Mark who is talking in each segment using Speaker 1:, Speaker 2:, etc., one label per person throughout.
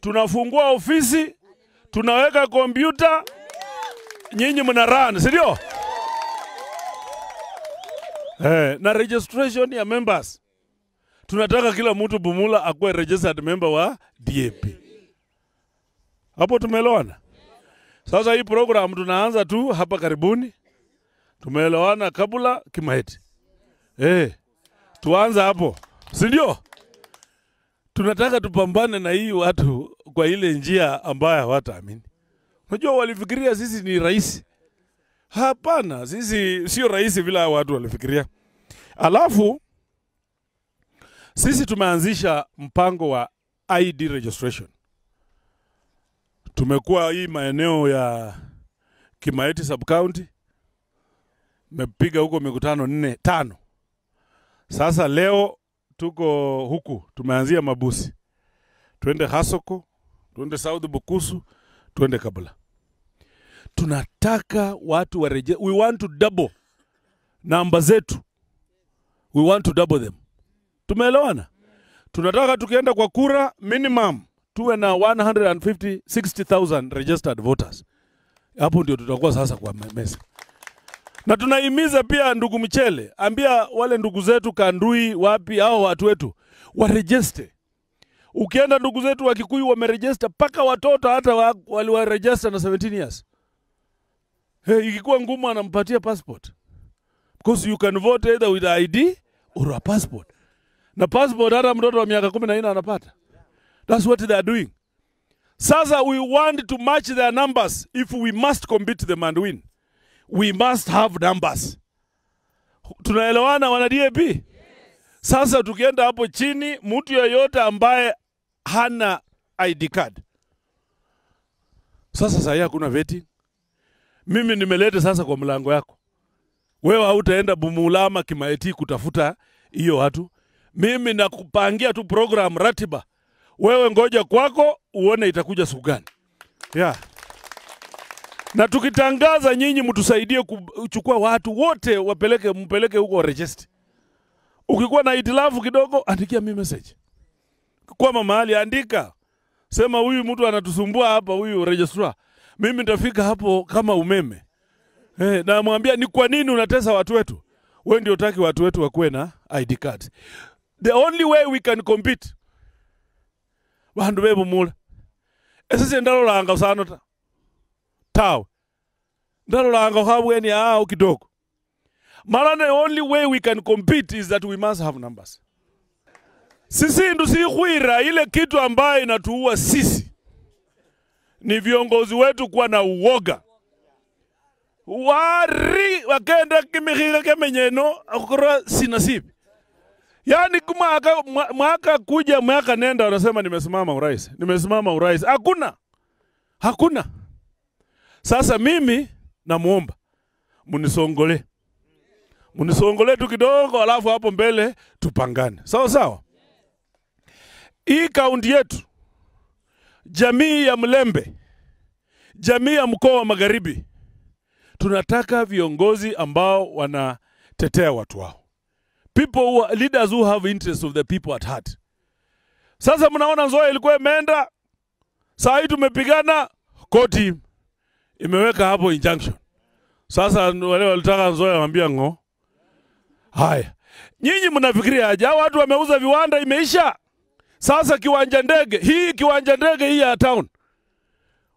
Speaker 1: tunafungua ofisi, tunaweka kompyuta, nyinyi mna run, si ndio? Na registration ya members. Tunataka kila mtu Bumula akuwe registered member wa DAP. Hapo tumeelewana? Sasa hii program tunaanza tu hapa karibuni. Tumeelewana kabla Kimaeti. Tuanza hapo. Si ndio? Tunataka tupambane na hii watu kwa ile njia ambayo hawataamini. Unajua walifikiria sisi ni rahisi. Hapana, sisi sio rahisi vile watu walifikiria. Alafu sisi tumeanzisha mpango wa ID registration. Tumekuwa hii maeneo ya Kimaeti sub-county. Mepiga huko mikutano 4-5. Sasa leo tuko huku, tumeanzia Mabusi. Twende Hasoko, twende South Bukusu, twende Kabula. Tunataka watu we want to double namba zetu. We want to double them. Tumeelewana? Tunataka tukienda kwa kura minimum tuwe na 160,000 registered voters. Hapo ndio tutakuwa sasa kwa mesa. Na tunahimiza pia ndugu Michele, ambia wale ndugu zetu Kandui wapi hao watu wetu waregister. Ukienda ndugu zetu wa Kikuyu wameregister paka watoto hata waliwaregister na 17 years. Ikikuwa ngumu anampatia passport. Because you can vote either with ID or a passport. Na passport hata mtoto wa miaka 14 anapata. That's what they are doing. Sasa we want to match their numbers. If we must compete them and win, we must have numbers. Tunaelewana wana DAP? Yes. Sasa tukienda hapo chini, mtu yeyote ambaye hana ID card. Sasa hakuna vetting. Mimi nimeleta sasa kwa mlango yako. Wewe hautaenda Bumula ama Kimaeti kutafuta hiyo watu. Mimi nakupangia tu program ratiba. Wewe ngoja kwako uone itakuja siku gani. Na tukitangaza nyinyi mtusaidie kuchukua watu wote mpeleke huko register. Ukikuwa na itilafu kidogo andikia mimi message. Kwa mahali andika. Sema huyu mtu anatusumbua hapa, huyu registrar. Mimi nitafika hapo kama umeme. Na mwambia ni kwa nini unatesa watu wetu? Wewe ndio utaki watu wetu wakuwe na ID cards. The only way we can compete. Bandu bebo mula. Sisi ndalo langa usano tao. Ndalo langa habweni kidogo. Mara the only way we can compete is that we must have numbers. Sisi ndio sikhwira ile kitu ambayo inatuua sisi. Ni viongozi wetu kuwa na uoga. Wari wakenda kimihira kemenyeno akura sinasibi. Yani mwaka kuja mwaka nenda wanasema nimesimama urais. Nimesimama urais. Hakuna. Sasa mimi namuomba munisongole. Munisongole tu kidogo alafu hapo mbele tupangane. Sawa. Hii kaunti yetu, jamii ya Mlembe, jamii ya mkoa wa Magharibi, tunataka viongozi ambao wanatetea watu wao. Leaders who have interest of the people at heart. Sasa mnaona Nzoia ilikuwa imeenda, saa hii tumepigana, koti imeweka hapo injunction. Sasa wale walitaka Nzoia waambia ngo. Haya. Nyinyi mnafikiria aje watu wameuza viwanda imeisha? Sasa kiwanja ndege hii ya town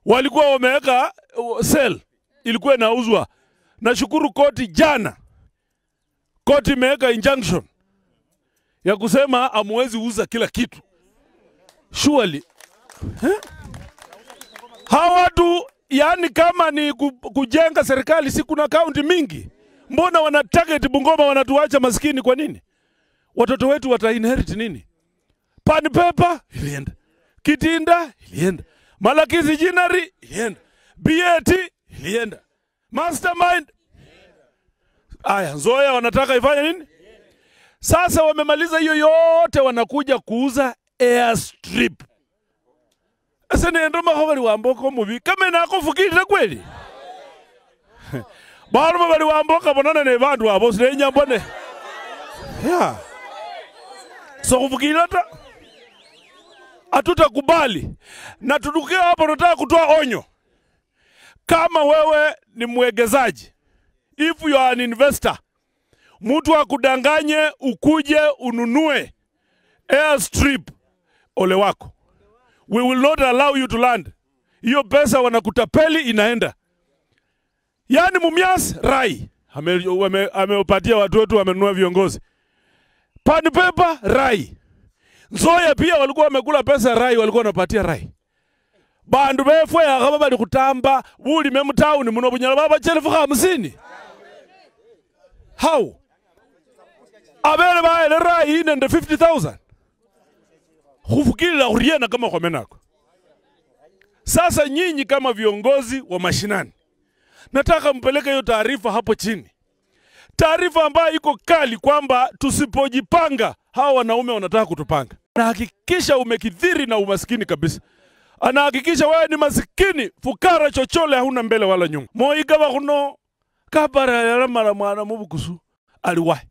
Speaker 1: walikuwa wameweka sell ilikuwa inauzwa. Nashukuru koti jana. Koti imeweka injunction ya kusema amwezi uza kila kitu. Surely. Hawa watu yani kama ni kujenga serikali si kuna kaunti mingi. Mbona wana target Bungoma wanatuacha maskini kwa nini? Watoto wetu wata-inherit nini? Pan paper ilienda. Kitinda ilienda. Malakizi Jinari ilienda. BAT ilienda. Mastermind aya Nzoia wanataka ifanye nini? Sasa wamemaliza hiyo yote wanakuja kuuza airstrip. Asa nendo mahobali wamboko mubi kama nakufukirira kweli. Baro bali wamboka bonana ne bantu abo sirenya mbone. So kufukirira ta. Hatutakubali. Na tudukia hapo tunataka kutoa onyo. Kama wewe ni mwegezaji, if you are an investor, mtu akudanganye ukuje ununue airstrip, ole wako. We will not allow you to land. Hiyo pesa wanakutapeli inaenda. Yani Mumias Rai amewapatia watu wetu wamenunua viongozi. Pan paper Rai. Nzoia pia walikuwa wamekula pesa Rai, walikuwa wanapatia Rai. Bandu befwe akaba bali kutamba buli memtown muno bunyala baba chelefu 50. How? Abele baile Rai ine 50,000. Kufikiri uriena kama komenako. Sasa nyinyi kama viongozi wa mashinani, nataka mpeleke hiyo taarifa hapo chini. Taarifa ambayo iko kali kwamba tusipojipanga hawa wanaume wanataka kutupanga. Na hakikisha umekithiri na umaskini kabisa. Anahakikisha wewe ni maskini, fukara chochole hauna mbele wala nyuma. Moiga wa kuno kabara ya mara mwana mubukusu aliwahi.